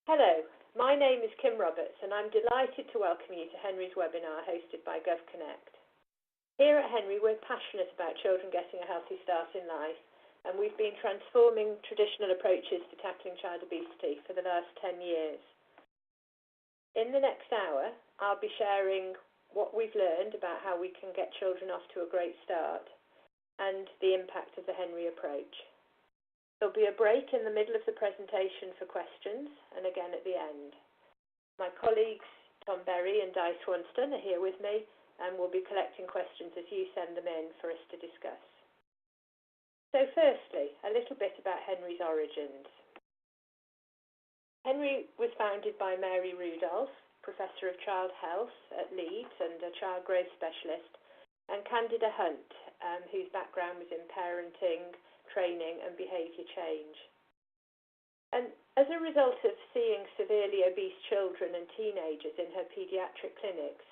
Hello, my name is Kim Roberts and I'm delighted to welcome you to Henry's webinar hosted by GovConnect. Here at Henry, we're passionate about children getting a healthy start in life, and we've been transforming traditional approaches to tackling child obesity for the last 10 years. In the next hour, I'll be sharing what we've learned about how we can get children off to a great start and the impact of the Henry approach. There'll be a break in the middle of the presentation for questions, and again at the end. My colleagues Tom Berry and Di Swanston are here with me, and we'll be collecting questions as you send them in for us to discuss. So firstly, a little bit about Henry's origins. Henry was founded by Mary Rudolph, Professor of Child Health at Leeds and a child growth specialist, and Candida Hunt, whose background was in parenting, training and behaviour change. And as a result of seeing severely obese children and teenagers in her paediatric clinics,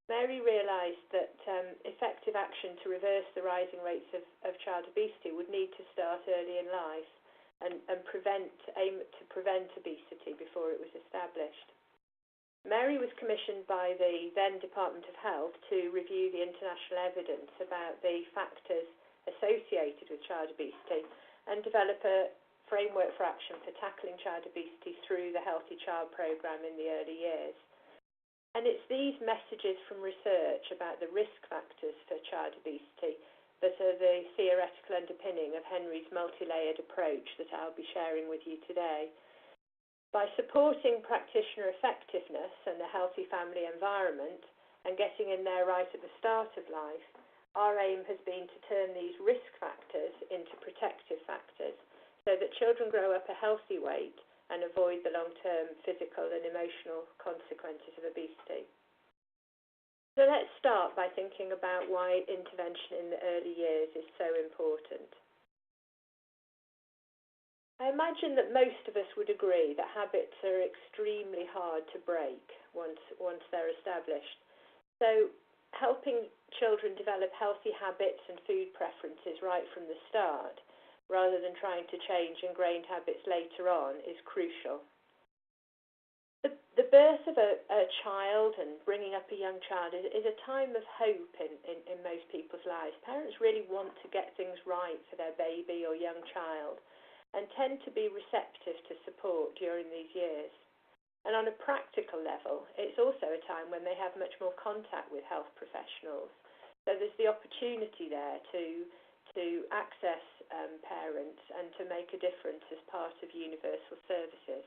Mary realised that effective action to reverse the rising rates of child obesity would need to start early in life and aim to prevent obesity before it was established. Mary was commissioned by the then Department of Health to review the international evidence about the factors associated with child obesity and develop a framework for action for tackling child obesity through the Healthy Child programme in the early years. And it's these messages from research about the risk factors for child obesity that are the theoretical underpinning of Henry's multi-layered approach that I'll be sharing with you today. By supporting practitioner effectiveness and a healthy family environment and getting in there right at the start of life, our aim has been to turn these risk factors into protective factors so that children grow up a healthy weight and avoid the long-term physical and emotional consequences of obesity. So let's start by thinking about why intervention in the early years is so important. I imagine that most of us would agree that habits are extremely hard to break once they're established. So helping children develop healthy habits and food preferences right from the start, rather than trying to change ingrained habits later on, is crucial. The birth of a child and bringing up a young child is a time of hope in most people's lives. Parents really want to get things right for their baby or young child and tend to be receptive to support during these years. And on a practical level, it's also a time when they have much more contact with health professionals. So there's the opportunity there to access parents and to make a difference as part of universal services.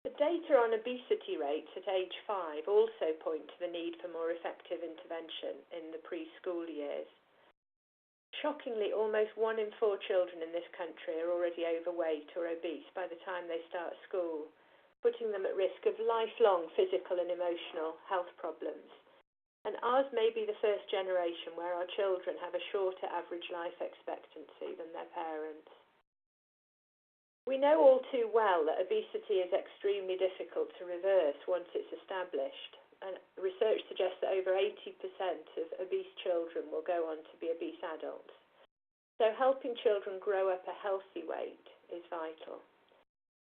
The data on obesity rates at age 5 also point to the need for more effective intervention in the preschool years. Shockingly, almost 1 in 4 children in this country are already overweight or obese by the time they start school, putting them at risk of lifelong physical and emotional health problems. And ours may be the first generation where our children have a shorter average life expectancy than their parents. We know all too well that obesity is extremely difficult to reverse once it's established. And research suggests that over 80% of obese children will go on to be obese adults. So helping children grow up a healthy weight is vital.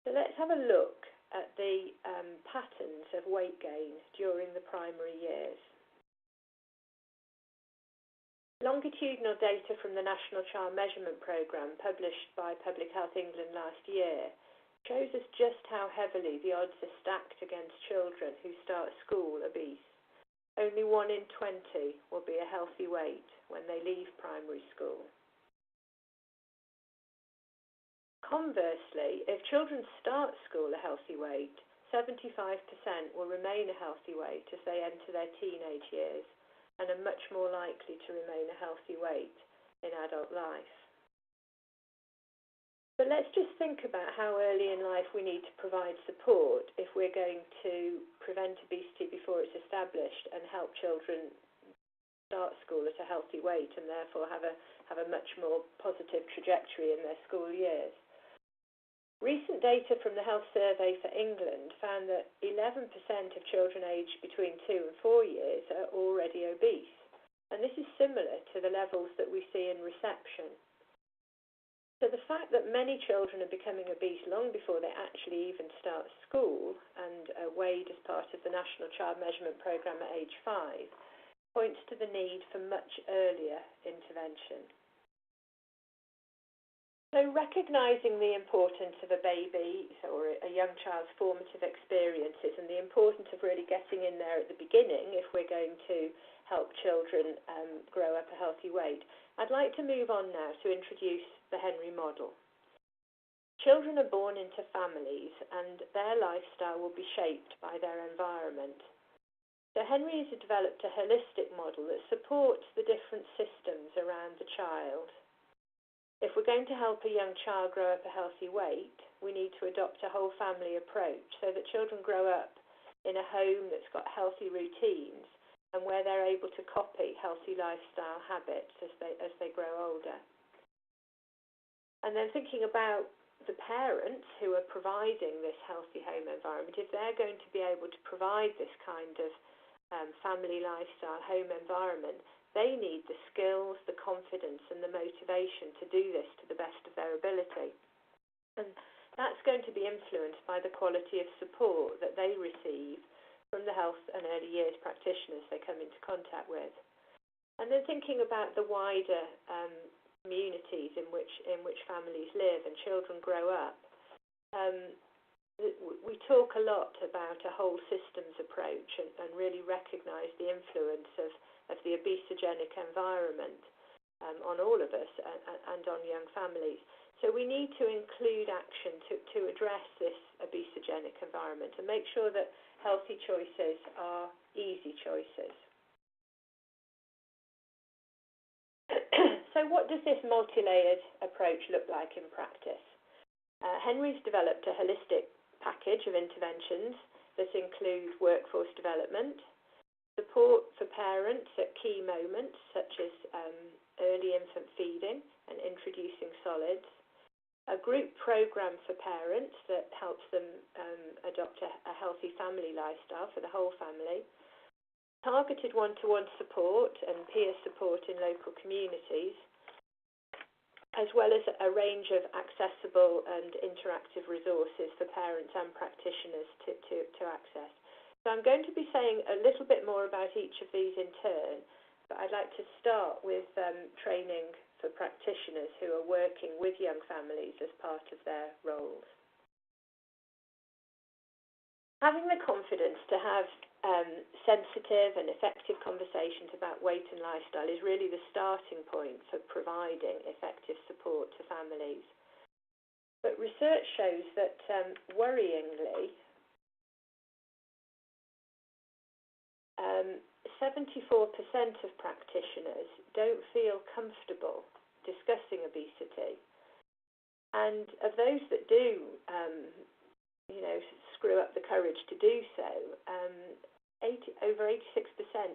So let's have a look at the patterns of weight gain during the primary years. Longitudinal data from the National Child Measurement Programme, published by Public Health England last year, shows us just how heavily the odds are stacked against children who start school obese. Only 1 in 20 will be a healthy weight when they leave primary school. Conversely, if children start school a healthy weight, 75% will remain a healthy weight as they enter their teenage years and are much more likely to remain a healthy weight in adult life. But let's just think about how early in life we need to provide support if we're going to prevent obesity before it's established and help children start school at a healthy weight and therefore have a much more positive trajectory in their school years. Recent data from the Health Survey for England found that 11% of children aged between 2 and 4 years are already obese, and this is similar to the levels that we see in reception. So the fact that many children are becoming obese long before they actually even start school and are weighed as part of the National Child Measurement Programme at age 5 points to the need for much earlier intervention. So recognising the importance of a baby or a young child's formative experiences and the importance of really getting in there at the beginning if we're going to help children grow up a healthy weight, I'd like to move on now to introduce the Henry model. Children are born into families and their lifestyle will be shaped by their environment. So Henry has developed a holistic model that supports the different systems around the child. If we're going to help a young child grow up a healthy weight, we need to adopt a whole family approach so that children grow up in a home that's got healthy routines and where they're able to copy healthy lifestyle habits as they grow older. And then thinking about the parents who are providing this healthy home environment, if they're going to be able to provide this kind of family lifestyle home environment, they need the skills, the confidence and the motivation to do this to the best of their ability. And that's going to be influenced by the quality of support that they receive from the health and early years practitioners they come into contact with. And then thinking about the wider communities in which families live and children grow up. We talk a lot about a whole systems approach and really recognise the influence of the obesogenic environment on all of us and on young families. So we need to include action to address this obesogenic environment and make sure that healthy choices are easy choices. So what does this multi-layered approach look like in practice? Henry's developed a holistic package of interventions that include workforce development, support for parents at key moments such as early infant feeding and introducing solids, a group program for parents that helps them adopt a healthy family lifestyle for the whole family, targeted one-to-one support and peer support in local communities, as well as a range of accessible and interactive resources for parents and practitioners to access. So I'm going to be saying a little bit more about each of these in turn, but I'd like to start with training for practitioners who are working with young families as part of their roles. Having the confidence to have sensitive and effective conversations about weight and lifestyle is really the starting point for providing effective support to families. But research shows that, worryingly, 74% of practitioners don't feel comfortable discussing obesity. And of those that do, screw up the courage to do so, over 86%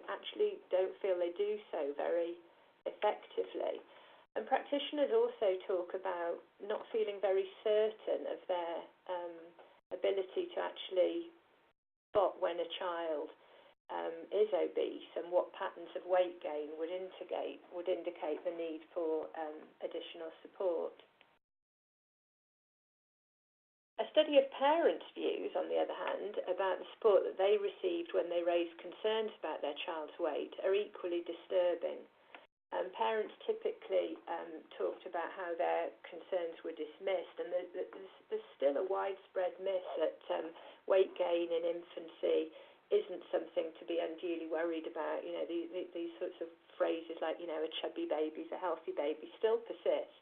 actually don't feel they do so very effectively. And practitioners also talk about not feeling very certain of their ability to actually spot when a child is obese and what patterns of weight gain would indicate the need for additional support. A study of parents' views, on the other hand, about the support that they received when they raised concerns about their child's weight are equally disturbing. Parents typically talked about how their concerns were dismissed, and there's still a widespread myth that weight gain in infancy isn't something to be unduly worried about. These sorts of phrases like, a chubby baby's a healthy baby still persist.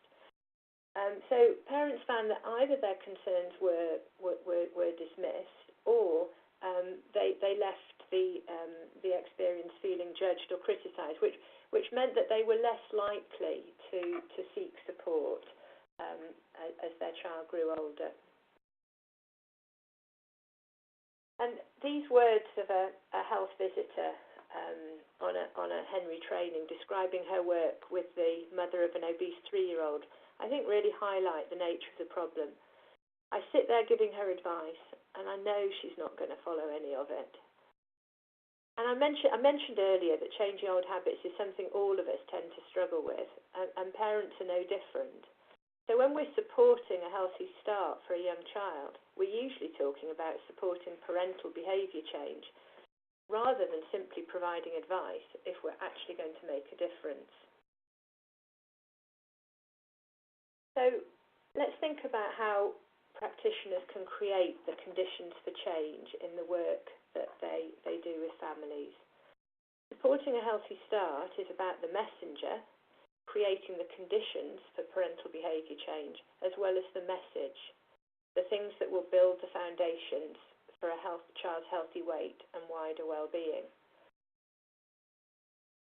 So parents found that either their concerns were dismissed or they left the experience feeling judged or criticised, which meant that they were less likely to seek support as their child grew older. And these words of a health visitor on a Henry training describing her work with the mother of an obese 3-year-old, I think really highlight the nature of the problem. I sit there giving her advice, and I know she's not going to follow any of it. And I mentioned earlier that changing old habits is something all of us tend to struggle with, and parents are no different. So when we're supporting a healthy start for a young child, we're usually talking about supporting parental behaviour change rather than simply providing advice if we're actually going to make a difference. So let's think about how practitioners can create the conditions for change in the work that they do with families. Supporting a healthy start is about the messenger, creating the conditions for parental behaviour change, as well as the message, the things that will build the foundations for a child's healthy weight and wider well-being.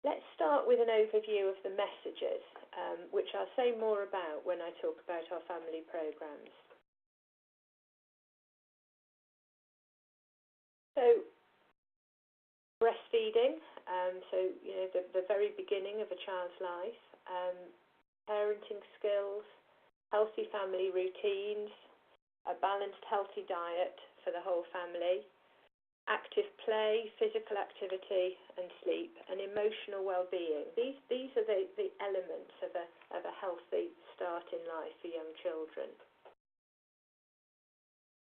Let's start with an overview of the messages, which I'll say more about when I talk about our family programmes. So, breastfeeding, the very beginning of a child's life, parenting skills, healthy family routines, a balanced, healthy diet for the whole family, active play, physical activity and sleep, and emotional well-being. These are the elements of a healthy start in life for young children.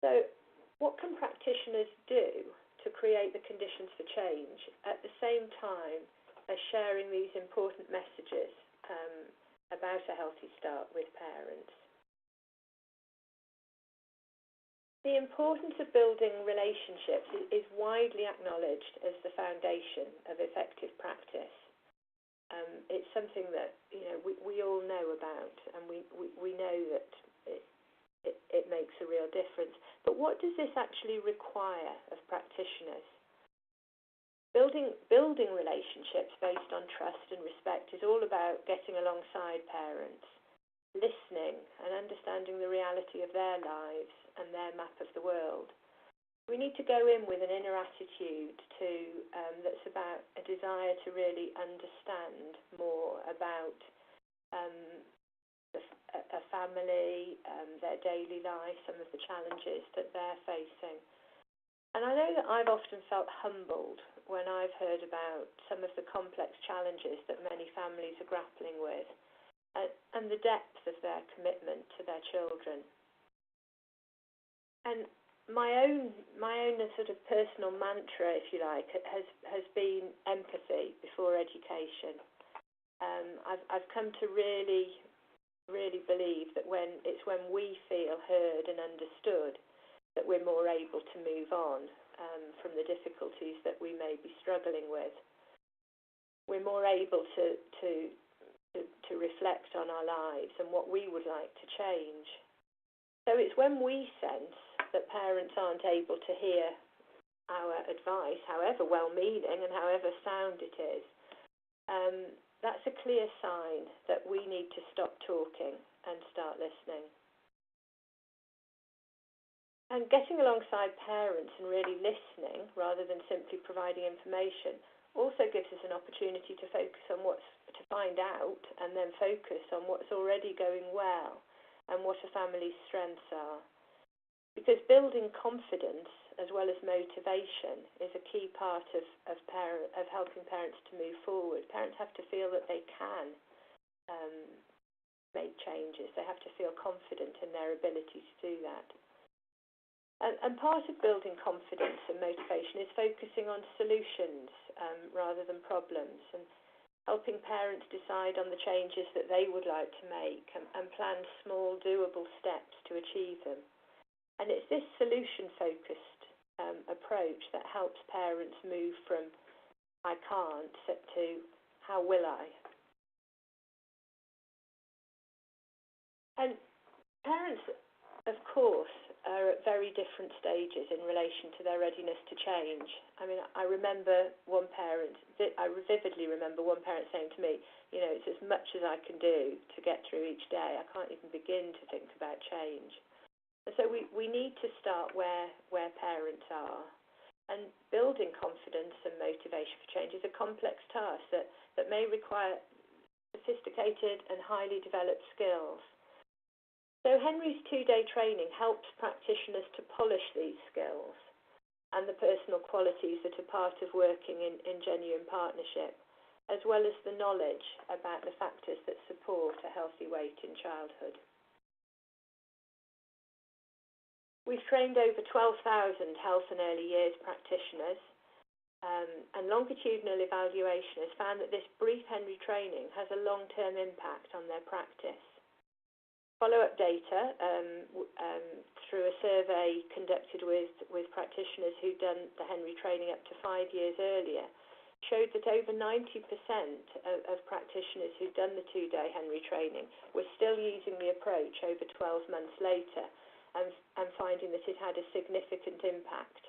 So what can practitioners do to create the conditions for change at the same time as sharing these important messages about a healthy start with parents? The importance of building relationships is widely acknowledged as the foundation of effective practice. It's something that we all know about, and we know that it makes a real difference. But what does this actually require of practitioners? Building relationships based on trust and respect is all about getting alongside parents, listening and understanding the reality of their lives and their map of the world. We need to go in with an inner attitude that's about a desire to really understand more about a family, their daily life, some of the challenges that they're facing. And I know that I've often felt humbled when I've heard about some of the complex challenges that many families are grappling with, and the depth of their commitment to their children. And my own sort of personal mantra, if you like, has been empathy before education. I've come to really believe that when we feel heard and understood, that we're more able to move on from the difficulties that we may be struggling with. We're more able to reflect on our lives and what we would like to change. So it's when we sense that parents aren't able to hear our advice, however well-meaning and however sound it is, that's a clear sign that we need to stop talking and start listening. And getting alongside parents and really listening, rather than simply providing information, also gives us an opportunity to focus on to find out and then focus on what's already going well and what a family's strengths are. Because building confidence as well as motivation is a key part of helping parents to move forward. Parents have to feel that they can make changes. They have to feel confident in their ability to do that. And part of building confidence and motivation is focusing on solutions rather than problems, and helping parents decide on the changes that they would like to make and plan small, doable steps to achieve them. And it's this solution-focused approach that helps parents move from I can't to how will I. And parents, of course, are at very different stages in relation to their readiness to change. I mean, I vividly remember one parent saying to me, it's as much as I can do to get through each day. I can't even begin to think about change. And so we need to start where parents are. And building confidence and motivation for change is a complex task that may require sophisticated and highly developed skills. So Henry's 2-day training helps practitioners to polish these skills and the personal qualities that are part of working in genuine partnership, as well as the knowledge about the factors that support a healthy weight in childhood. We've trained over 12,000 health and early years practitioners, and longitudinal evaluation has found that this brief Henry training has a long-term impact on their practice. Follow-up data through a survey conducted with practitioners who'd done the Henry training up to 5 years earlier showed that over 90% of practitioners who'd done the 2-day Henry training were still using the approach over 12 months later and finding that it had a significant impact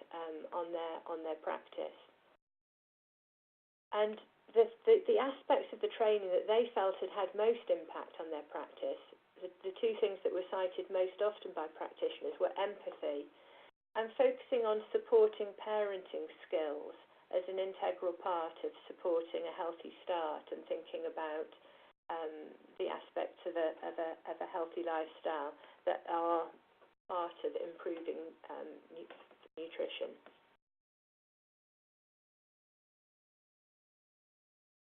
on their practice. And the aspects of the training that they felt had most impact on their practice, the two things that were cited most often by practitioners were empathy and focusing on supporting parenting skills as an integral part of supporting a healthy start and thinking about the aspects of a healthy lifestyle that are part of improving nutrition.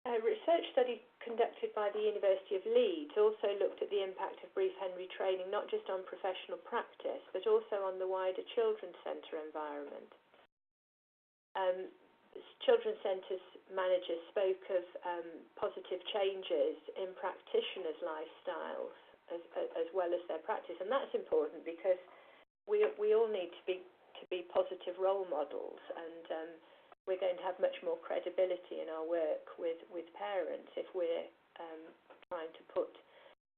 A research study conducted by the University of Leeds also looked at the impact of brief Henry training not just on professional practice but also on the wider children's centre environment. Children's centres managers spoke of positive changes in practitioners' lifestyles as well as their practice, and that's important because we all need to be positive role models, and we're going to have much more credibility in our work with parents if we're trying to put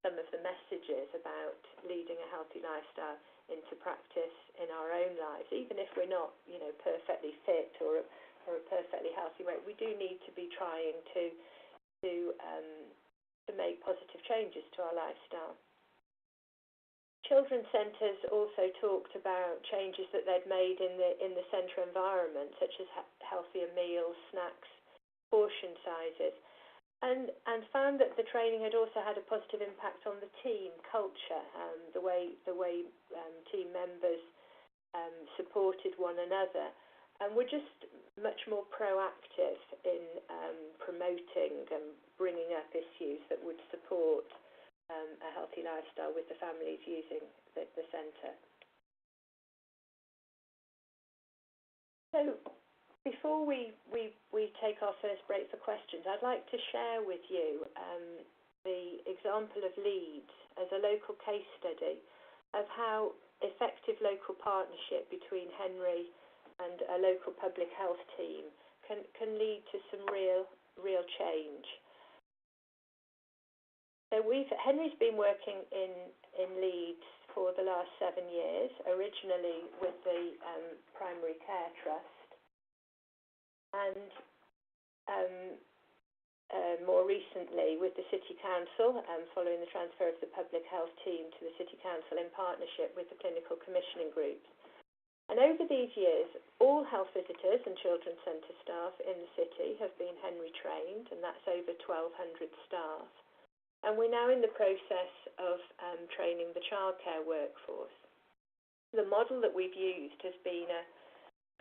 some of the messages about leading a healthy lifestyle into practice in our own lives. Even if we're not, perfectly fit or a perfectly healthy weight, we do need to be trying to make positive changes to our lifestyle. Children's centres also talked about changes that they'd made in the centre environment, such as healthier meals, snacks, portion sizes, and found that the training had also had a positive impact on the team culture, the way team members supported one another, and were just much more proactive in promoting and bringing up issues that would support a healthy lifestyle with the families using the centre. So before we take our first break for questions, I'd like to share with you the example of Leeds as a local case study of how effective local partnership between Henry and a local public health team can lead to some real change. So Henry's been working in Leeds for the last 7 years, originally with the Primary Care Trust, and more recently with the City Council, following the transfer of the public health team to the City Council in partnership with the clinical commissioning groups. And over these years, all health visitors and children's centre staff in the city have been Henry trained, and that's over 1,200 staff. And we're now in the process of training the childcare workforce. The model that we've used has been a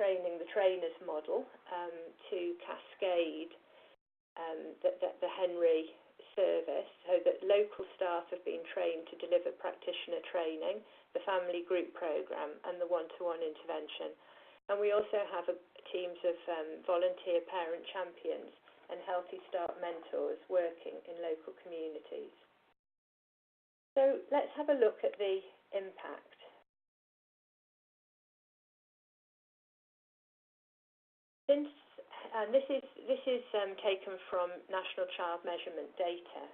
training the trainers model to cascade the Henry service, so that local staff have been trained to deliver practitioner training, the family group programme and the one-to-one intervention. And we also have teams of volunteer parent champions and Healthy Start mentors working in local communities. So let's have a look at the impact. This is taken from National Child Measurement data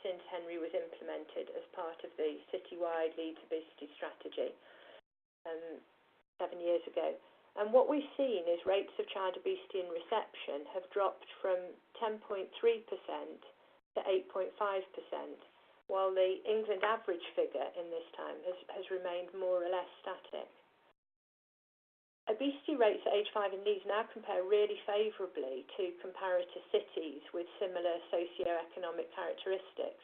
since Henry was implemented as part of the citywide Leeds Obesity Strategy 7 years ago. And what we've seen is rates of child obesity in reception have dropped from 10.3% to 8.5%, while the England average figure in this time has remained more or less static. Obesity rates at age 5 in Leeds now compare really favourably to comparator cities with similar socio-economic characteristics.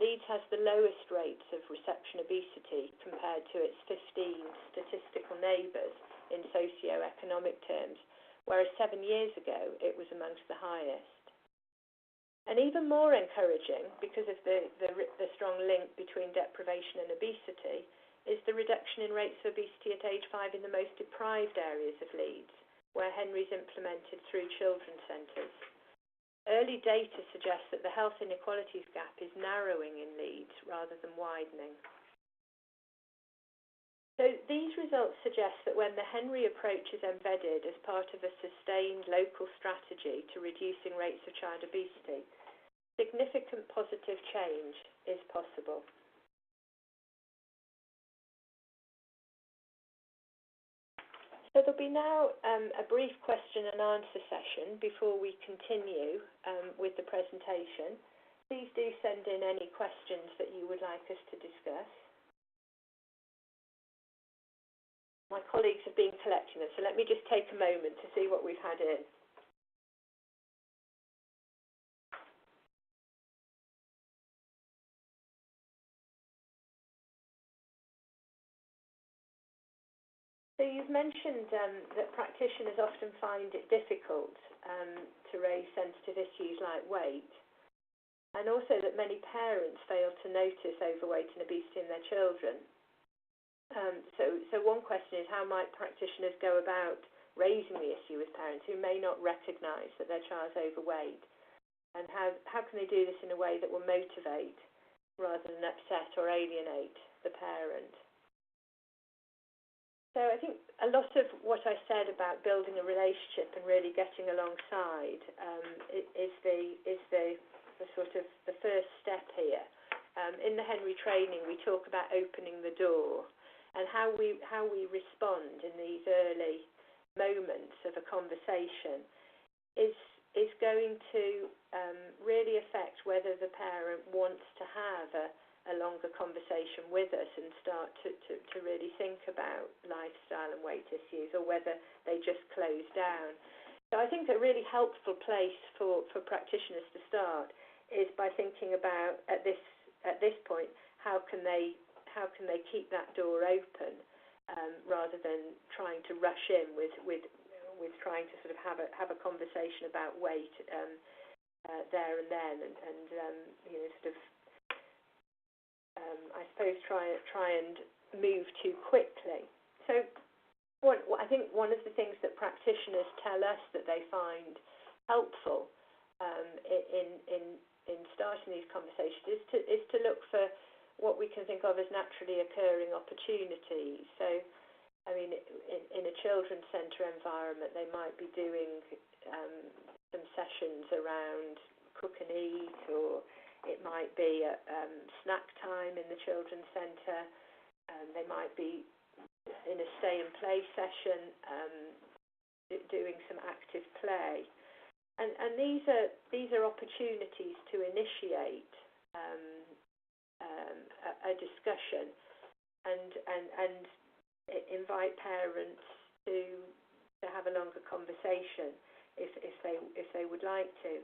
Leeds has the lowest rates of reception obesity compared to its 15 statistical neighbours in socio-economic terms, whereas 7 years ago it was amongst the highest. And even more encouraging, because of the strong link between deprivation and obesity, is the reduction in rates of obesity at age 5 in the most deprived areas of Leeds, where Henry's implemented through children's centres. Early data suggests that the health inequalities gap is narrowing in Leeds rather than widening. So these results suggest that when the Henry approach is embedded as part of a sustained local strategy to reducing rates of child obesity, significant positive change is possible. So there'll be now a brief question and answer session before we continue with the presentation. Please do send in any questions that you would like us to discuss. My colleagues have been collecting them, so let me just take a moment to see what we've had in. So you've mentioned that practitioners often find it difficult to raise sensitive issues like weight, and also that many parents fail to notice overweight and obesity in their children. So one question is, how might practitioners go about raising the issue with parents who may not recognise that their child's overweight, and how can they do this in a way that will motivate rather than upset or alienate the parent? So I think a lot of what I said about building a relationship and really getting alongside is the sort of the first step here. In the Henry training, we talk about opening the door, and how we respond in these early moments of a conversation is going to really affect whether the parent wants to have a longer conversation with us and start to really think about lifestyle and weight issues, or whether they just close down. So I think a really helpful place for practitioners to start is by thinking about at this point, how can they keep that door open rather than trying to rush in with trying to sort of have a conversation about weight there and then, and you know, sort of I suppose try and move too quickly. So I think one of the things that practitioners tell us that they find helpful in starting these conversations is to look for what we can think of as naturally occurring opportunities. So, I mean, in a children's centre environment, they might be doing some sessions around cook and eat, or it might be snack time in the children's centre. They might be in a stay and play session, doing some active play, and these are opportunities to initiate a discussion and invite parents to have a longer conversation if they would like to.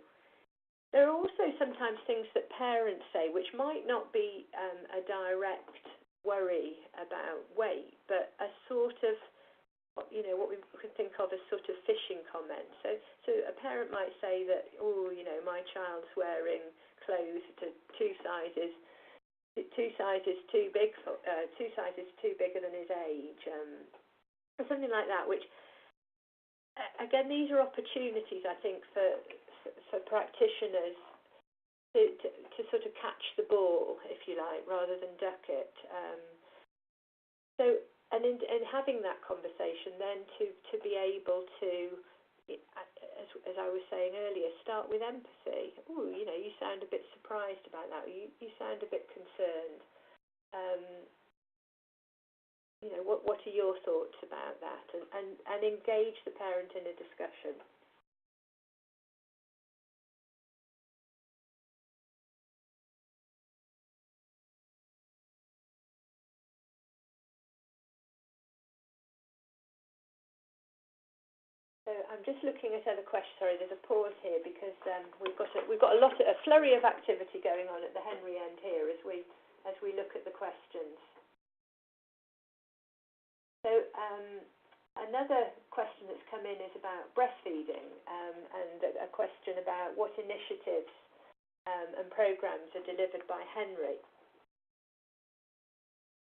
There are also sometimes things that parents say which might not be a direct worry about weight, but a sort of, you know, what we could think of as sort of fishing comments. So a parent might say that, oh, you know, my child's wearing clothes to two sizes too bigger than his age, or something like that. Which, again, these are opportunities, I think, for practitioners to sort of catch the ball, if you like, rather than duck it. And in having that conversation, then to be able to, as I was saying earlier, start with empathy. Oh, you know, you sound a bit surprised about that. You sound a bit concerned. You know, what are your thoughts about that? And engage the parent in a discussion. So I'm just looking at other questions. Sorry, there's a pause here because we've got a flurry of activity going on at the Henry end here as we look at the questions. So another question that's come in is about breastfeeding, and a question about what initiatives and programs are delivered by Henry.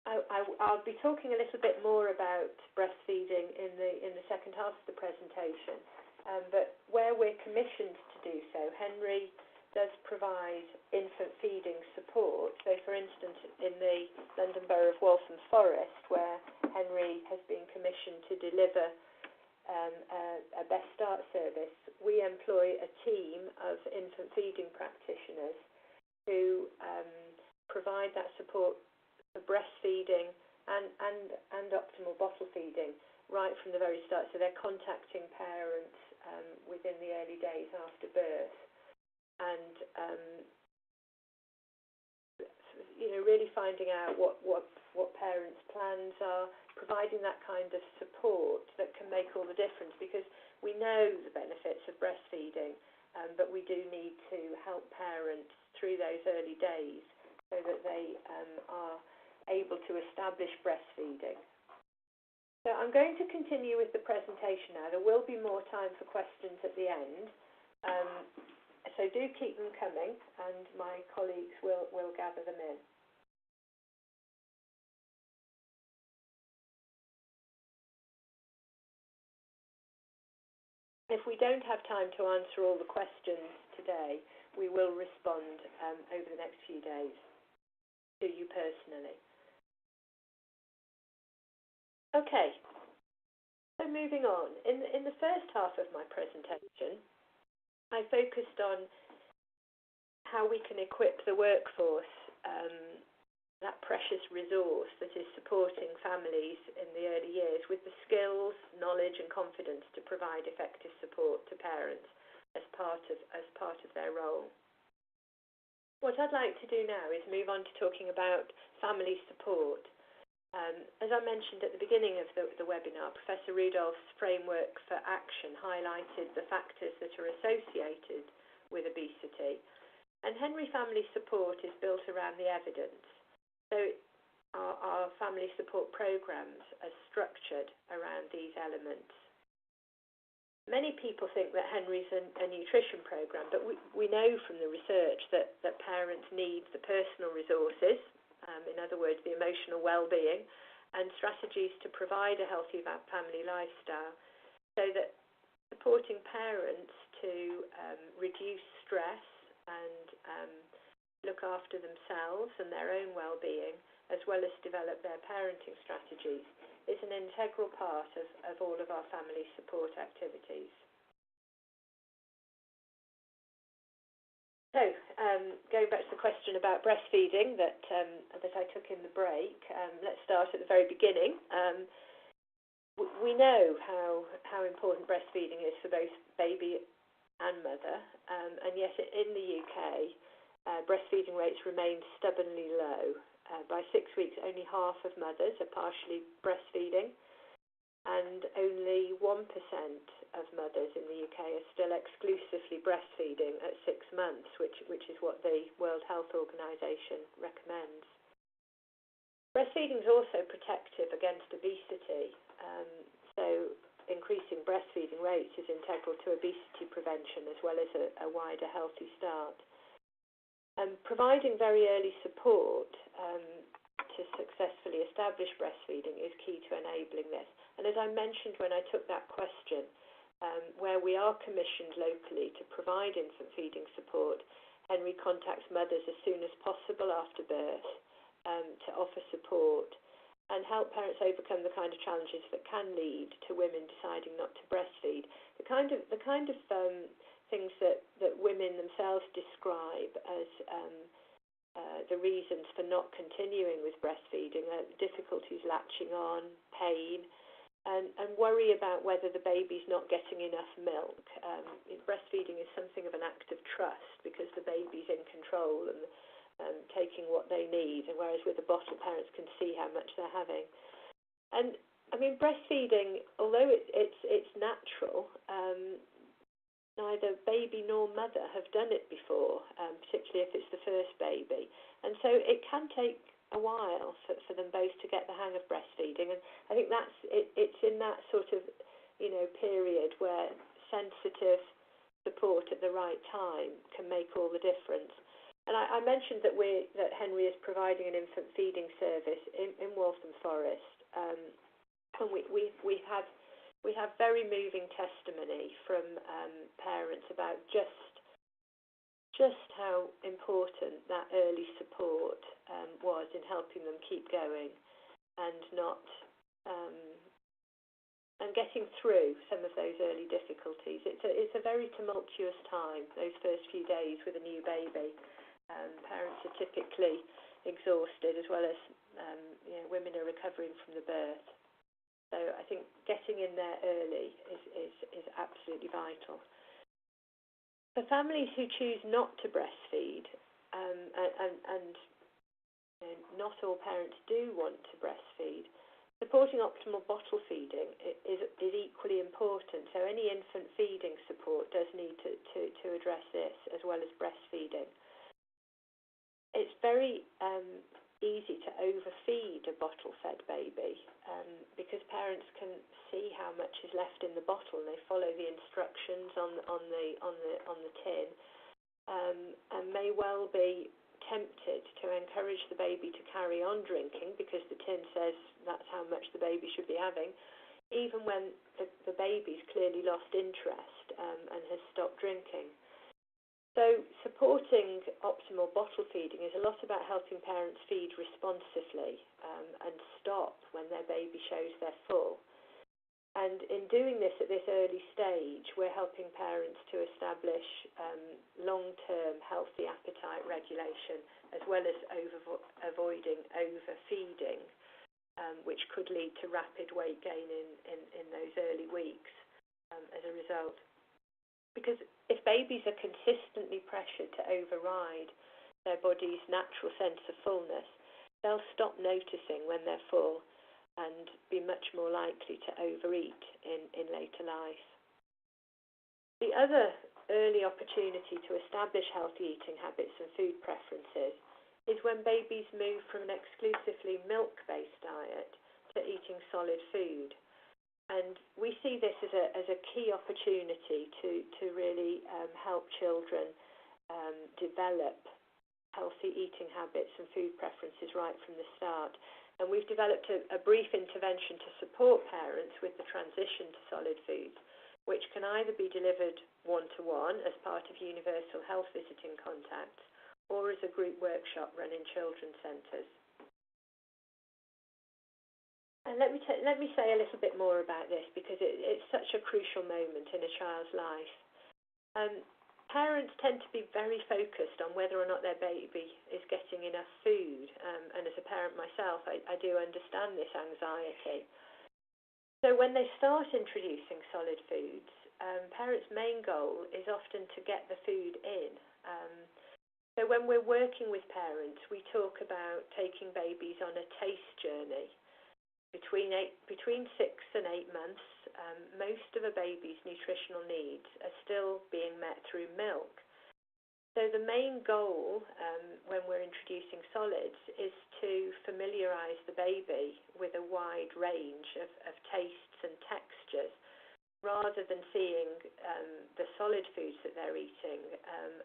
I'll be talking a little bit more about breastfeeding in the second half of the presentation, but where we're commissioned to do so, Henry does provide infant feeding support. So, for instance, in the London Borough of Waltham Forest, where Henry has been commissioned to deliver a Best Start service, we employ a team of infant feeding practitioners who provide that support for breastfeeding and optimal bottle feeding right from the very start. So they're contacting parents within the early days after birth, and really finding out what parents' plans are, providing that kind of support that can make all the difference, because we know the benefits of breastfeeding, but we do need to help parents through those early days so that they are able to establish breastfeeding. So I'm going to continue with the presentation now. There will be more time for questions at the end, so do keep them coming, and my colleagues will gather them in. If we don't have time to answer all the questions today, we will respond over the next few days to you personally. Okay, so moving on. In the first half of my presentation, I focused on how we can equip the workforce, that precious resource that is supporting families in the early years, with the skills, knowledge and confidence to provide effective support to parents as part of their role. What I'd like to do now is move on to talking about family support. As I mentioned at the beginning of the webinar, Professor Rudolph's framework for action highlighted the factors that are associated with obesity, and Henry Family Support is built around the evidence. So our family support programs are structured around these elements. Many people think that Henry's a nutrition program, but we know from the research that parents need the personal resources, in other words, the emotional well-being, and strategies to provide a healthy family lifestyle, so that supporting parents to reduce stress and look after themselves and their own well-being, as well as develop their parenting strategies, is an integral part of all of our family support activities. So, going back to the question about breastfeeding that I took in the break, let's start at the very beginning. We know how important breastfeeding is for both baby and mother, and yet in the UK, breastfeeding rates remain stubbornly low. By 6 weeks, only half of mothers are partially breastfeeding, and only 1% of mothers in the UK are still exclusively breastfeeding at 6 months, which is what the World Health Organization recommends. Breastfeeding is also protective against obesity, so increasing breastfeeding rates is integral to obesity prevention as well as a wider healthy start. Providing very early support to successfully establish breastfeeding is key to enabling this. And as I mentioned when I took that question, where we are commissioned locally to provide infant feeding support, Henry contacts mothers as soon as possible after birth to offer support and help parents overcome the kind of challenges that can lead to women deciding not to breastfeed. The kind of things that women themselves describe as the reasons for not continuing with breastfeeding are difficulties latching on, pain, and worry about whether the baby's not getting enough milk. Breastfeeding is something of an act of trust because the baby's in control and taking what they need, and whereas with a bottle, parents can see how much they're having. And I mean, breastfeeding, although it's natural, neither baby nor mother have done it before, particularly if it's the first baby. And so it can take a while for them both to get the hang of breastfeeding. And I think it's in that sort of, period where sensitive support at the right time can make all the difference. And I mentioned that Henry is providing an infant feeding service in Waltham Forest, and we have very moving testimony from parents about just how important that early support was in helping them keep going and not and getting through some of those early difficulties. It's a very tumultuous time, those first few days with a new baby. Parents are typically exhausted, as well as women are recovering from the birth. So I think getting in there early is absolutely vital. For families who choose not to breastfeed, and not all parents do want to breastfeed, supporting optimal bottle feeding is equally important. So any infant feeding support does need to address this, as well as breastfeeding. It's very easy to overfeed a bottle-fed baby because parents can see how much is left in the bottle, and they follow the instructions on the tin, and may well be tempted to encourage the baby to carry on drinking because the tin says that's how much the baby should be having, even when the baby's clearly lost interest and has stopped drinking. So supporting optimal bottle feeding is a lot about helping parents feed responsively and stop when their baby shows they're full. And in doing this at this early stage, we're helping parents to establish long-term healthy appetite regulation, as well as avoiding overfeeding, which could lead to rapid weight gain in those early weeks as a result. Because if babies are consistently pressured to override their body's natural sense of fullness, they'll stop noticing when they're full and be much more likely to overeat in later life. The other early opportunity to establish healthy eating habits and food preferences is when babies move from an exclusively milk-based diet to eating solid food. And we see this as a key opportunity to really help children develop healthy eating habits and food preferences right from the start. And we've developed a brief intervention to support parents with the transition to solid foods, which can either be delivered one-to-one as part of universal health visiting contacts, or as a group workshop run in children's centres. And let me say a little bit more about this, because it's such a crucial moment in a child's life. Parents tend to be very focused on whether or not their baby is getting enough food, and as a parent myself, I do understand this anxiety. So when they start introducing solid foods, parents' main goal is often to get the food in. So when we're working with parents, we talk about taking babies on a taste journey. Between 6 and 8 months, most of a baby's nutritional needs are still being met through milk. So the main goal when we're introducing solids is to familiarise the baby with a wide range of tastes and textures, rather than seeing the solid foods that they're eating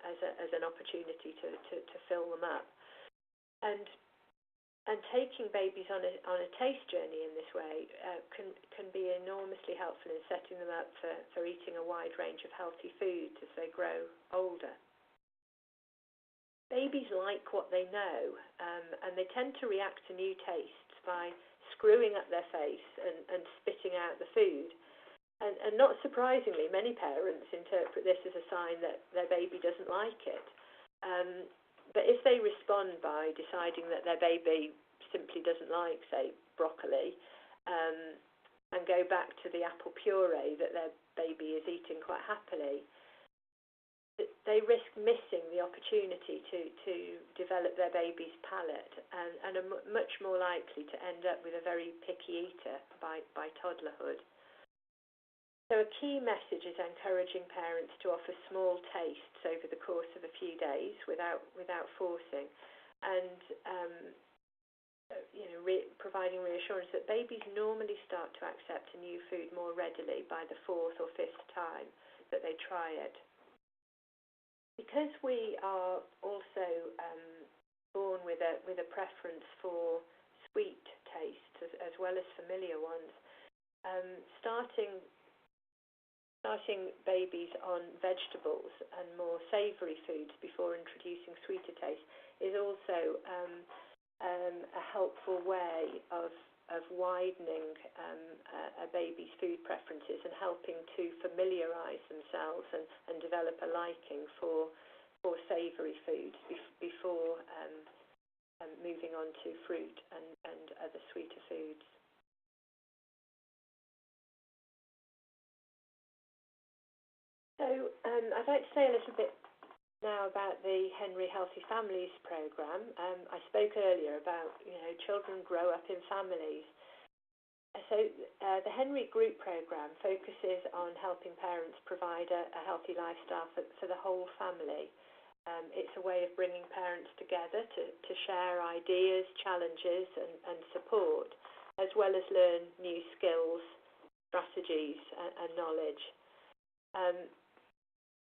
as an opportunity to fill them up. And taking babies on a taste journey in this way can be enormously helpful in setting them up for eating a wide range of healthy foods as they grow older. Babies like what they know, and they tend to react to new tastes by screwing up their face and spitting out the food. And not surprisingly, many parents interpret this as a sign that their baby doesn't like it. But if they respond by deciding that their baby simply doesn't like, say, broccoli, and go back to the apple puree that their baby is eating quite happily, they risk missing the opportunity to develop their baby's palate and are much more likely to end up with a very picky eater by toddlerhood. So a key message is encouraging parents to offer small tastes over the course of a few days without forcing, and providing reassurance that babies normally start to accept a new food more readily by the 4th or 5th time that they try it. Because we are also born with a preference for sweet tastes as well as familiar ones, starting babies on vegetables and more savoury foods before introducing sweeter tastes is also a helpful way of widening a baby's food preferences and helping to familiarise themselves and develop a liking for savoury foods before moving on to fruit and other sweeter foods. So I'd like to say a little bit now about the Henry Healthy Families programme. I spoke earlier about, children grow up in families. So the Henry Group programme focuses on helping parents provide a healthy lifestyle for the whole family. It's a way of bringing parents together to share ideas, challenges and support, as well as learn new skills, strategies and knowledge.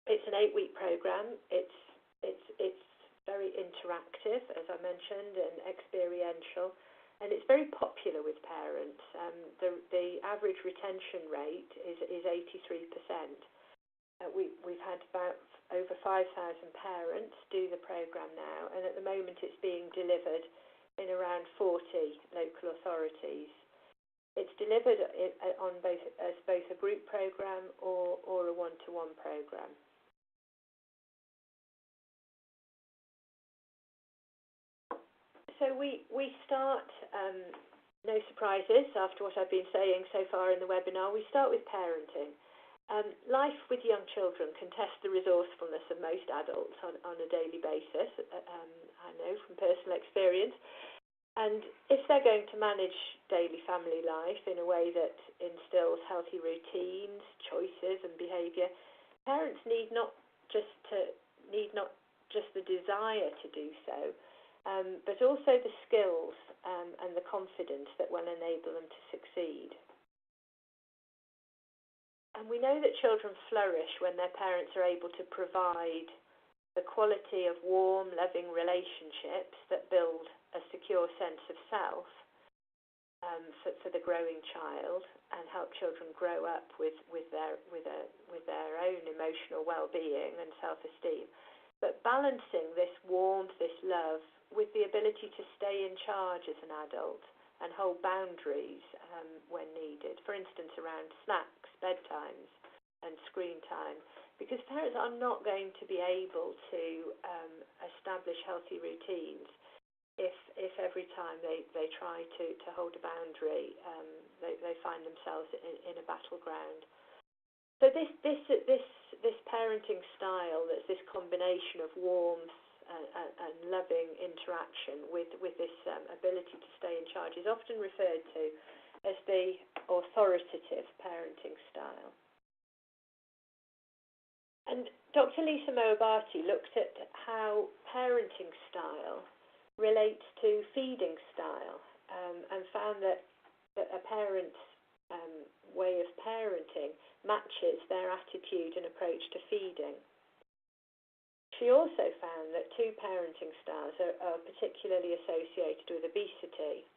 It's an 8-week programme. It's very interactive, as I mentioned, and experiential, and it's very popular with parents. The average retention rate is 83%. We've had about over 5,000 parents do the programme now, and at the moment it's being delivered in around 40 local authorities. It's delivered on both a group programme or a one-to-one programme. So we start, no surprises after what I've been saying so far in the webinar, we start with parenting. Life with young children can test the resourcefulness of most adults on a daily basis, I know from personal experience. And if they're going to manage daily family life in a way that instills healthy routines, choices and behaviour, parents need not just the desire to do so, but also the skills and the confidence that will enable them to succeed. And we know that children flourish when their parents are able to provide the quality of warm, loving relationships that build a secure sense of self for the growing child and help children grow up with their own emotional well-being and self-esteem. But balancing this warmth, this love, with the ability to stay in charge as an adult and hold boundaries when needed, for instance around snacks, bedtimes and screen time, because parents are not going to be able to establish healthy routines if every time they try to hold a boundary they find themselves in a battleground. So this parenting style, that's this combination of warmth and loving interaction with this ability to stay in charge, is often referred to as the authoritative parenting style. And Dr. Lisa Moabati looked at how parenting style relates to feeding style and found that a parent's way of parenting matches their attitude and approach to feeding. She also found that 2 parenting styles are particularly associated with obesity.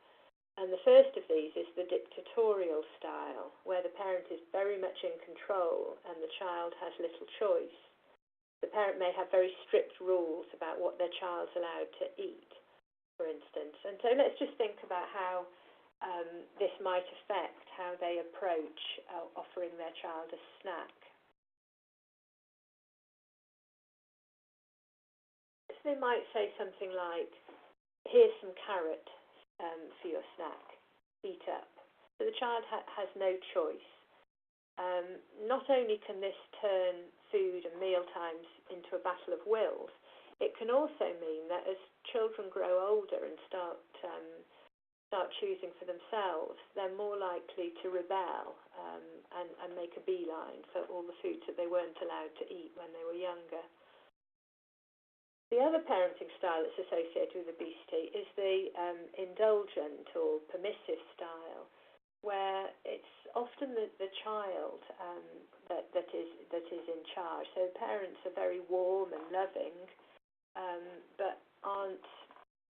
And the first of these is the dictatorial style, where the parent is very much in control and the child has little choice. The parent may have very strict rules about what their child's allowed to eat, for instance. And so let's just think about how this might affect how they approach offering their child a snack. So they might say something like, here's some carrot for your snack, eat up. So the child has no choice. Not only can this turn food and mealtimes into a battle of wills, it can also mean that as children grow older and start choosing for themselves, they're more likely to rebel and make a beeline for all the foods that they weren't allowed to eat when they were younger. The other parenting style that's associated with obesity is the indulgent or permissive style, where it's often the child that is in charge. So parents are very warm and loving, but aren't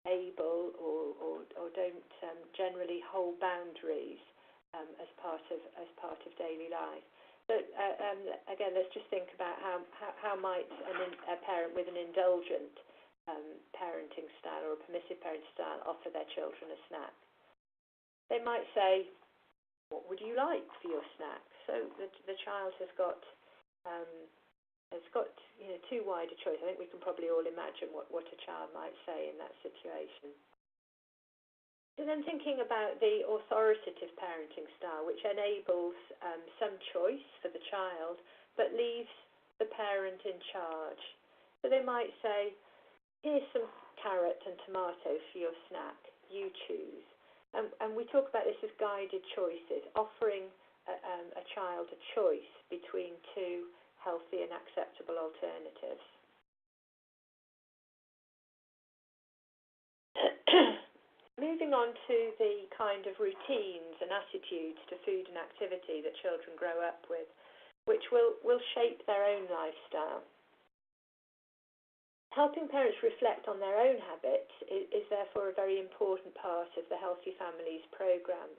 able or don't generally hold boundaries as part of daily life. So again, let's just think about how might a parent with an indulgent parenting style or a permissive parenting style offer their children a snack. They might say, "What would you like for your snack?" So the child has got too wide a choice. I think we can probably all imagine what a child might say in that situation. So then thinking about the authoritative parenting style, which enables some choice for the child, but leaves the parent in charge. So they might say, "Here's some carrot and tomato for your snack. You choose." And we talk about this as guided choices, offering a child a choice between two healthy and acceptable alternatives. Moving on to the kind of routines and attitudes to food and activity that children grow up with, which will shape their own lifestyle. Helping parents reflect on their own habits is therefore a very important part of the Healthy Families programme.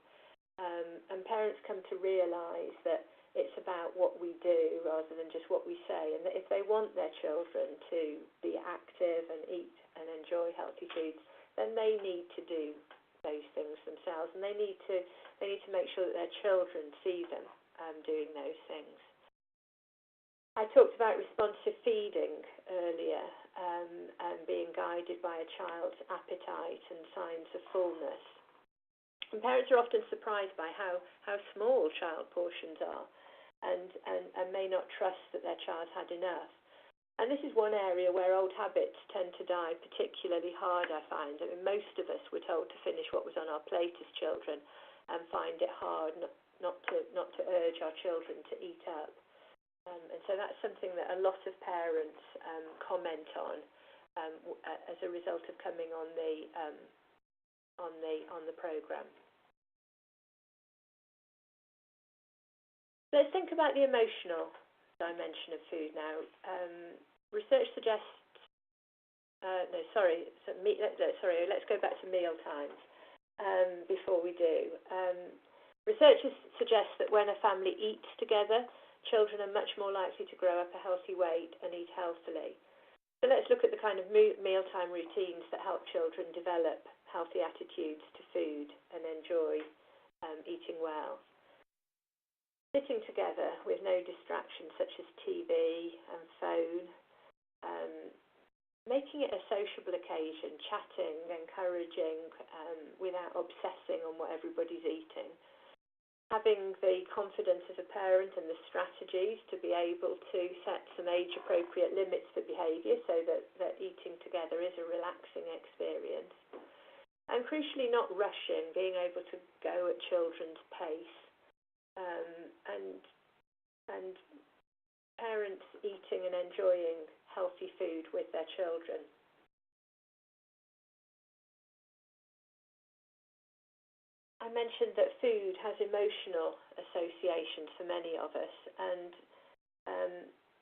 And parents come to realise that it's about what we do rather than just what we say, and that if they want their children to be active and eat and enjoy healthy foods, then they need to do those things themselves, and they need to make sure that their children see them doing those things. I talked about responsive feeding earlier, and being guided by a child's appetite and signs of fullness. And parents are often surprised by how small child portions are, and may not trust that their child's had enough. And this is one area where old habits tend to die particularly hard, I find. I mean, most of us were told to finish what was on our plate as children, and find it hard not to urge our children to eat up. And so that's something that a lot of parents comment on as a result of coming on the programme. Let's think about the emotional dimension of food now. Research suggests. Let's go back to Mealtimes before we do. Researchers suggest that when a family eats together, children are much more likely to grow up a healthy weight and eat healthily. So let's look at the kind of mealtime routines that help children develop healthy attitudes to food and enjoy eating well. Sitting together with no distractions such as TV and phone, making it a sociable occasion, chatting, encouraging, without obsessing on what everybody's eating. Having the confidence as a parent and the strategies to be able to set some age-appropriate limits for behaviour so that eating together is a relaxing experience. And crucially, not rushing, being able to go at children's pace, and parents eating and enjoying healthy food with their children. I mentioned that food has emotional associations for many of us, and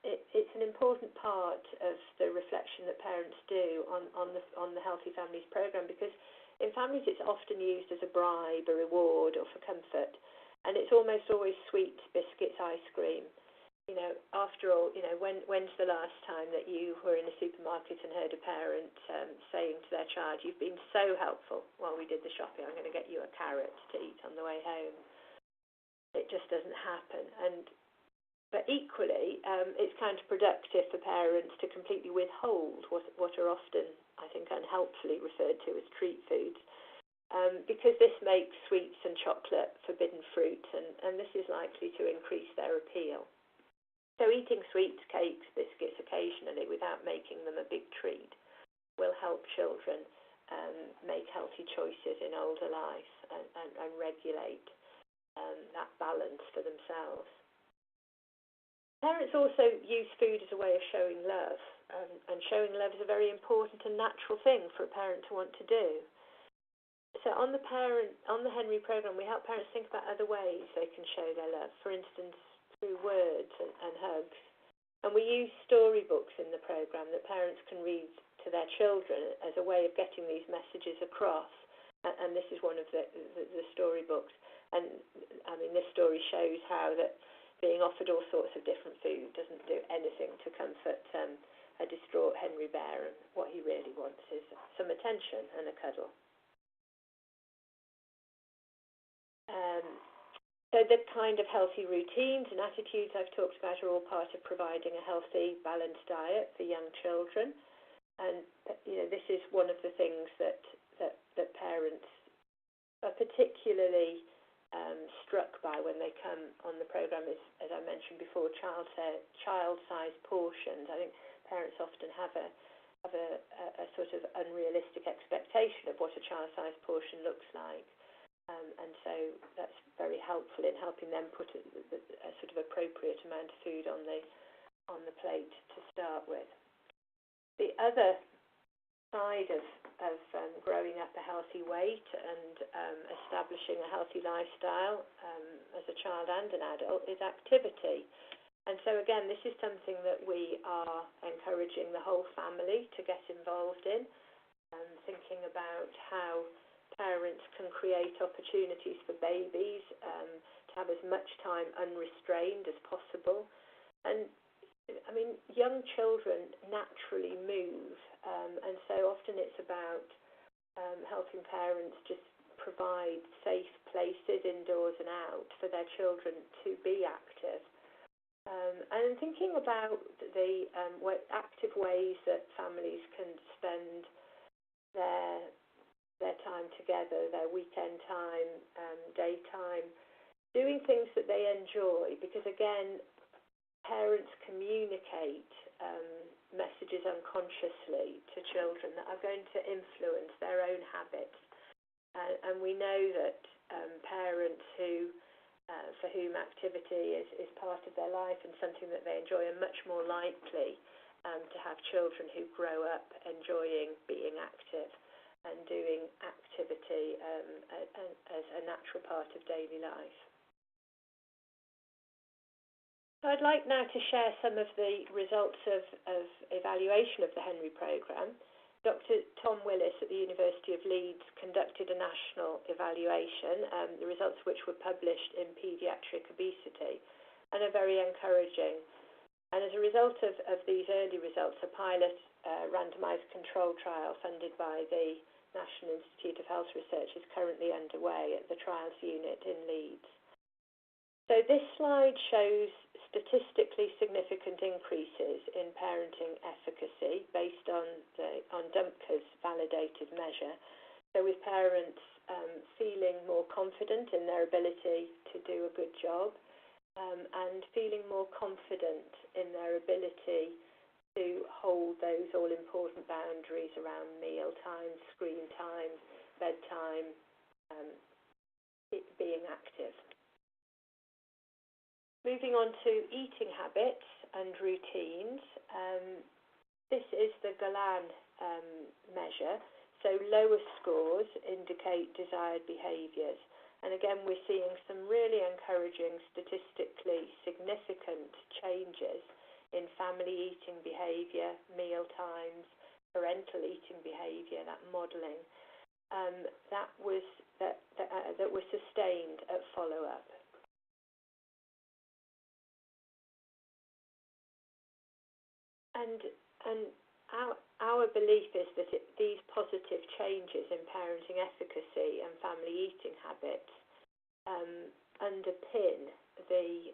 it's an important part of the reflection that parents do on the Healthy Families programme, because in families it's often used as a bribe, a reward, or for comfort, and it's almost always sweets, biscuits, ice cream. You know, after all, when's the last time that you were in a supermarket and heard a parent saying to their child, "You've been so helpful while we did the shopping, I'm going to get you a carrot to eat on the way home." It just doesn't happen. But equally, it's counterproductive for parents to completely withhold what are often, I think, unhelpfully referred to as treat foods, because this makes sweets and chocolate forbidden fruit, and this is likely to increase their appeal. So eating sweets, cakes, biscuits occasionally without making them a big treat will help children make healthy choices in older life and regulate that balance for themselves. Parents also use food as a way of showing love, and showing love is a very important and natural thing for a parent to want to do. So on the Henry program, we help parents think about other ways they can show their love. For instance, through words and hugs. And we use storybooks in the program that parents can read to their children as a way of getting these messages across. And this is one of the storybooks. And I mean, this story shows how that being offered all sorts of different food doesn't do anything to comfort a distraught Henry Bear, and what he really wants is some attention and a cuddle. So the kind of healthy routines and attitudes I've talked about are all part of providing a healthy, balanced diet for young children. And this is one of the things that parents are particularly struck by when they come on the program is, as I mentioned before, child-sized portions. I think parents often have a sort of unrealistic expectation of what a child-sized portion looks like. And so that's very helpful in helping them put a sort of appropriate amount of food on the plate to start with. The other side of growing up a healthy weight and establishing a healthy lifestyle as a child and an adult is activity. And so again, this is something that we are encouraging the whole family to get involved in, thinking about how parents can create opportunities for babies to have as much time unrestrained as possible. And I mean, young children naturally move, and so often it's about helping parents just provide safe places indoors and out for their children to be active. And thinking about the active ways that families can spend their time together, their weekend time, daytime, doing things that they enjoy, because again, parents communicate messages unconsciously to children that are going to influence their own habits. And we know that parents for whom activity is part of their life and something that they enjoy are much more likely to have children who grow up enjoying being active and doing activity as a natural part of daily life. So I'd like now to share some of the results of evaluation of the Henry programme. Dr. Tom Willis at the University of Leeds conducted a national evaluation, the results of which were published in Paediatric Obesity, and are very encouraging. And as a result of these early results, a pilot randomised control trial funded by the National Institute of Health Research is currently underway at the Trials Unit in Leeds. So this slide shows statistically significant increases in parenting efficacy based on Dumpker's validated measure. So with parents feeling more confident in their ability to do a good job and feeling more confident in their ability to hold those all-important boundaries around meal time, screen time, bedtime, being active. Moving on to eating habits and routines, this is the Galan measure. So lower scores indicate desired behaviours. And again, we're seeing some really encouraging, statistically significant changes in family eating behaviour, meal times, parental eating behaviour, that modelling, that were sustained at follow-up. And our belief is that these positive changes in parenting efficacy and family eating habits underpin the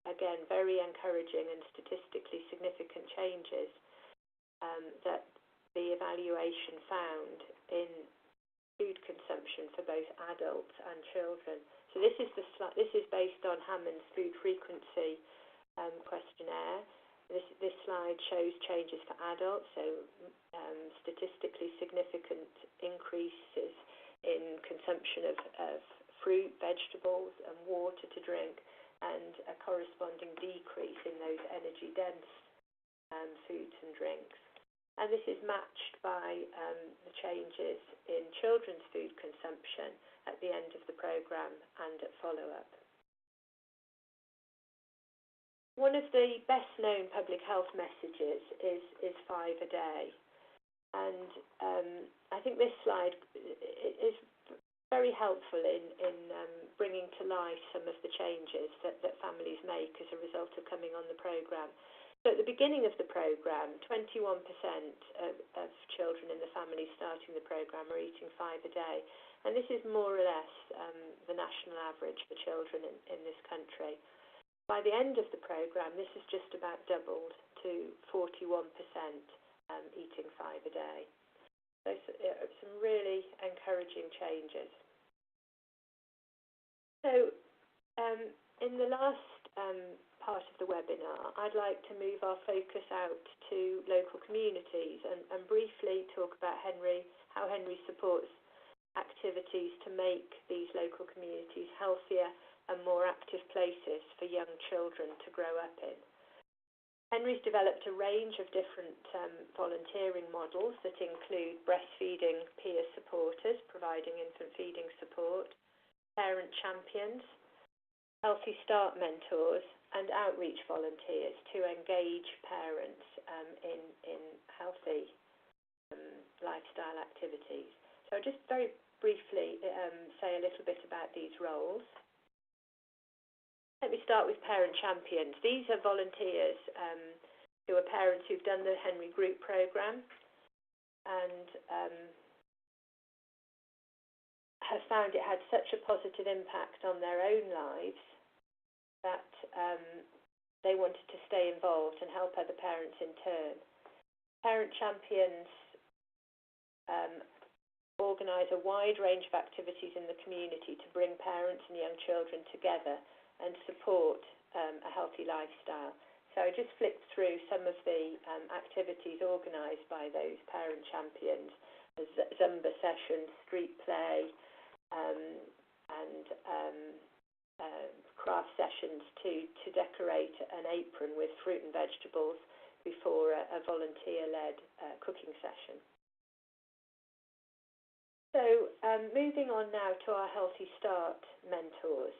again, very encouraging and statistically significant changes that the evaluation found in food consumption for both adults and children. So this is based on Hammond's food frequency questionnaire. This slide shows changes for adults, so statistically significant increases in consumption of fruit, vegetables, and water to drink, and a corresponding decrease in those energy-dense foods and drinks. and this is matched by the changes in children's food consumption at the end of the programme and at follow-up. One of the best-known public health messages is 5 a day, and I think this slide is very helpful in bringing to life some of the changes that families make as a result of coming on the programme. So at the beginning of the programme, 21% of children in the family starting the programme are eating 5 a day, and this is more or less the national average for children in this country. By the end of the programme, this has just about doubled to 41% eating 5 a day. So some really encouraging changes. So in the last part of the webinar, I'd like to move our focus out to local communities and briefly talk about how Henry supports activities to make these local communities healthier and more active places for young children to grow up in. Henry's developed a range of different volunteering models that include breastfeeding peer supporters, providing infant feeding support, parent champions, Healthy Start mentors, and outreach volunteers to engage parents in healthy lifestyle activities. So I'll just very briefly say a little bit about these roles. Let me start with parent champions. These are volunteers who are parents who've done the Henry Group programme and have found it had such a positive impact on their own lives that they wanted to stay involved and help other parents in turn. Parent champions organise a wide range of activities in the community to bring parents and young children together and support a healthy lifestyle. So I just flipped through some of the activities organised by those parent champions: Zumba sessions, street play, and craft sessions to decorate an apron with fruit and vegetables before a volunteer-led cooking session. So moving on now to our Healthy Start mentors,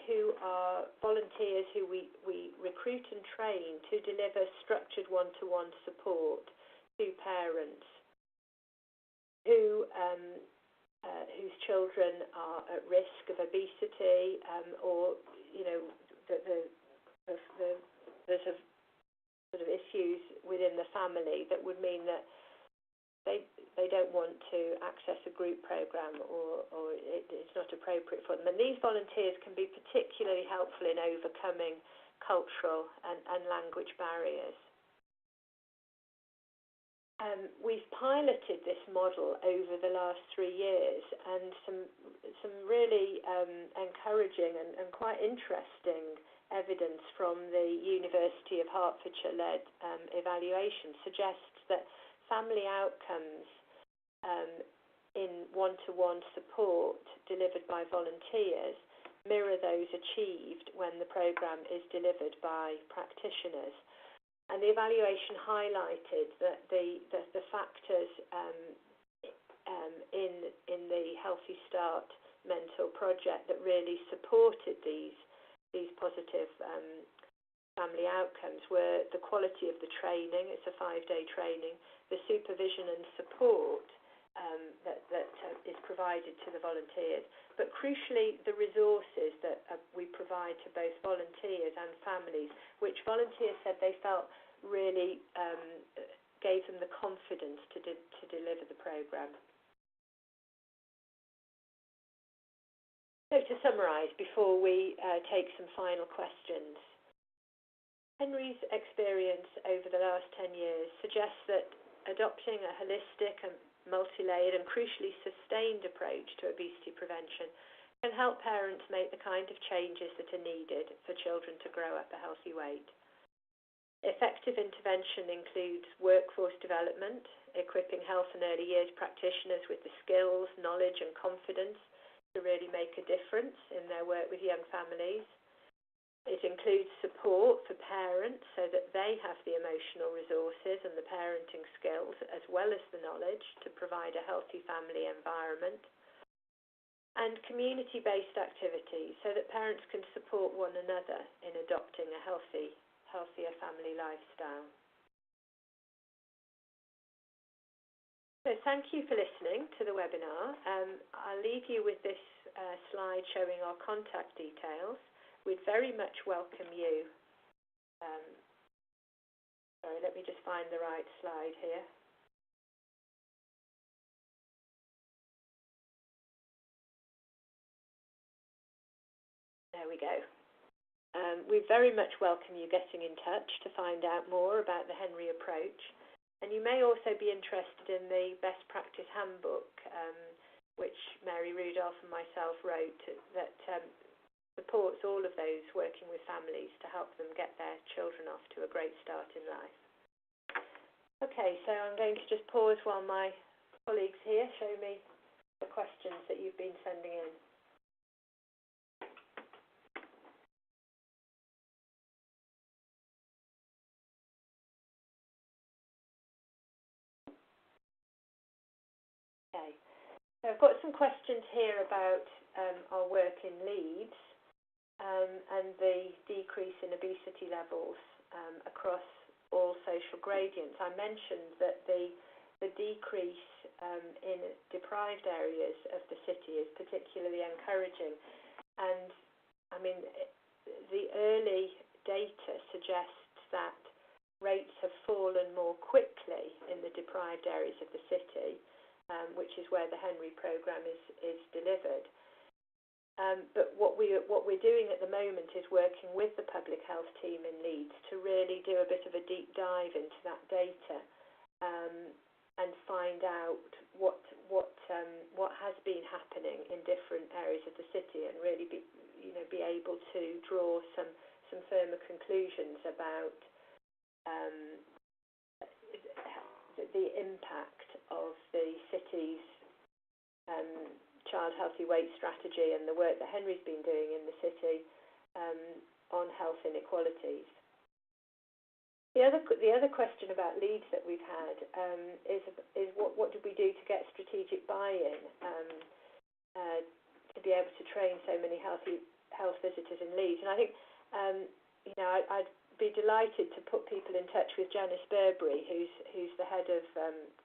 who are volunteers who we recruit and train to deliver structured one-to-one support to parents whose children are at risk of obesity or, there's a sort of issues within the family that would mean that they don't want to access a group programme or it's not appropriate for them. And these volunteers can be particularly helpful in overcoming cultural and language barriers. We've piloted this model over the last 3 years, and some really encouraging and quite interesting evidence from the University of Hertfordshire-led evaluation suggests that family outcomes in one-to-one support delivered by volunteers mirror those achieved when the programme is delivered by practitioners. And the evaluation highlighted that the factors in the Healthy Start mentor project that really supported these positive family outcomes were the quality of the training. It's a 5-day training, the supervision and support that is provided to the volunteers, but crucially the resources that we provide to both volunteers and families, which volunteers said they felt really gave them the confidence to deliver the programme. So to summarise, before we take some final questions, Henry's experience over the last 10 years suggests that adopting a holistic and multi-layered and crucially sustained approach to obesity prevention can help parents make the kind of changes that are needed for children to grow up a healthy weight. Effective intervention includes workforce development, equipping health and early years practitioners with the skills, knowledge and confidence to really make a difference in their work with young families. It includes support for parents so that they have the emotional resources and the parenting skills as well as the knowledge to provide a healthy family environment. And community-based activities so that parents can support one another in adopting a healthier family lifestyle. So thank you for listening to the webinar. I'll leave you with this slide showing our contact details. We'd very much welcome you. Sorry, let me just find the right slide here. There we go. We very much welcome you getting in touch to find out more about the Henry approach. And you may also be interested in the Best Practice Handbook, which Mary Rudolph and myself wrote, that supports all of those working with families to help them get their children off to a great start in life. Okay, so I'm going to just pause while my colleagues here show me the questions that you've been sending in. Okay, so I've got some questions here about our work in Leeds and the decrease in obesity levels across all social gradients. I mentioned that the decrease in deprived areas of the city is particularly encouraging, and I mean the early data suggests that rates have fallen more quickly in the deprived areas of the city, which is where the Henry programme is delivered. But what we're doing at the moment is working with the public health team in Leeds to really do a bit of a deep dive into that data and find out what has been happening in different areas of the city, and really be able to draw some firmer conclusions about the impact of the city's child healthy weight strategy and the work that Henry's been doing in the city on health inequalities. The other question about Leeds that we've had is what did we do to get strategic buy-in to be able to train so many health visitors in Leeds? And I think I'd be delighted to put people in touch with Janice Burberry, who's the head of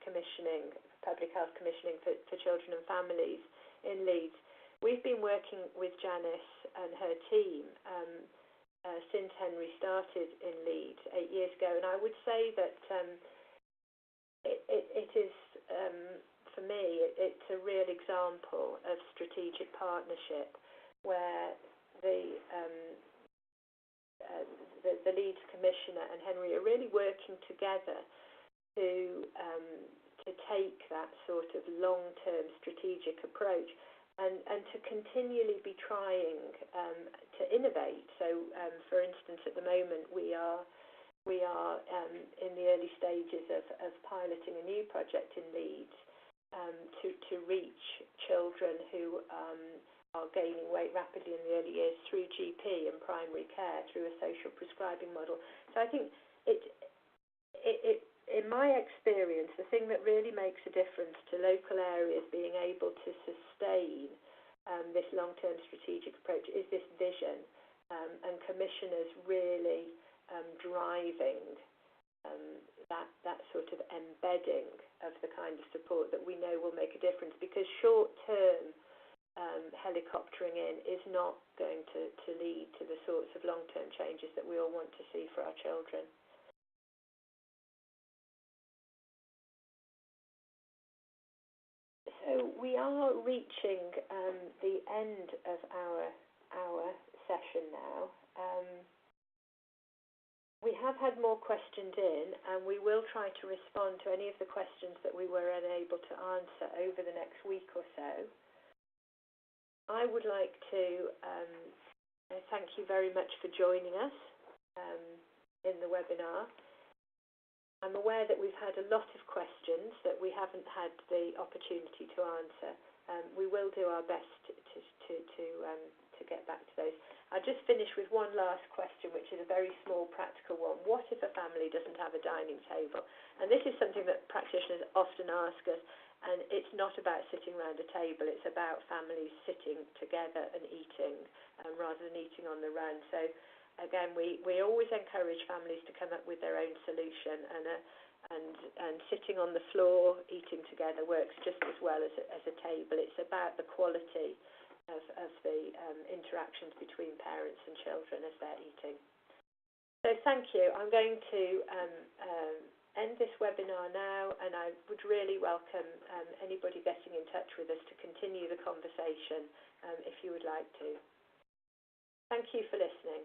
commissioning, public health commissioning for children and families in Leeds. We've been working with Janice and her team since Henry started in Leeds 8 years ago, and I would say that it is, for me, it's a real example of strategic partnership where the Leeds Commissioner and Henry are really working together to take that sort of long-term strategic approach and to continually be trying to innovate. So, for instance, at the moment we are in the early stages of piloting a new project in Leeds to reach children who are gaining weight rapidly in the early years through GP and primary care through a social prescribing model. So I think in my experience, the thing that really makes a difference to local areas being able to sustain this long-term strategic approach is this vision, and commissioners really driving that sort of embedding of the kind of support that we know will make a difference, because short-term helicoptering in is not going to lead to the sorts of long-term changes that we all want to see for our children. So we are reaching the end of our session now. We have had more questions in, and we will try to respond to any of the questions that we were unable to answer over the next week or so. I would like to thank you very much for joining us in the webinar. I'm aware that we've had a lot of questions that we haven't had the opportunity to answer. We will do our best to get back to those. I'll just finish with one last question, which is a very small practical one. What if a family doesn't have a dining table? And this is something that practitioners often ask us, and it's not about sitting around a table, it's about families sitting together and eating rather than eating on the run. So again, we always encourage families to come up with their own solution, and sitting on the floor eating together works just as well as a table. It's about the quality of the interactions between parents and children as they're eating. So thank you. I'm going to end this webinar now, and I would really welcome anybody getting in touch with us to continue the conversation if you would like to. Thank you for listening.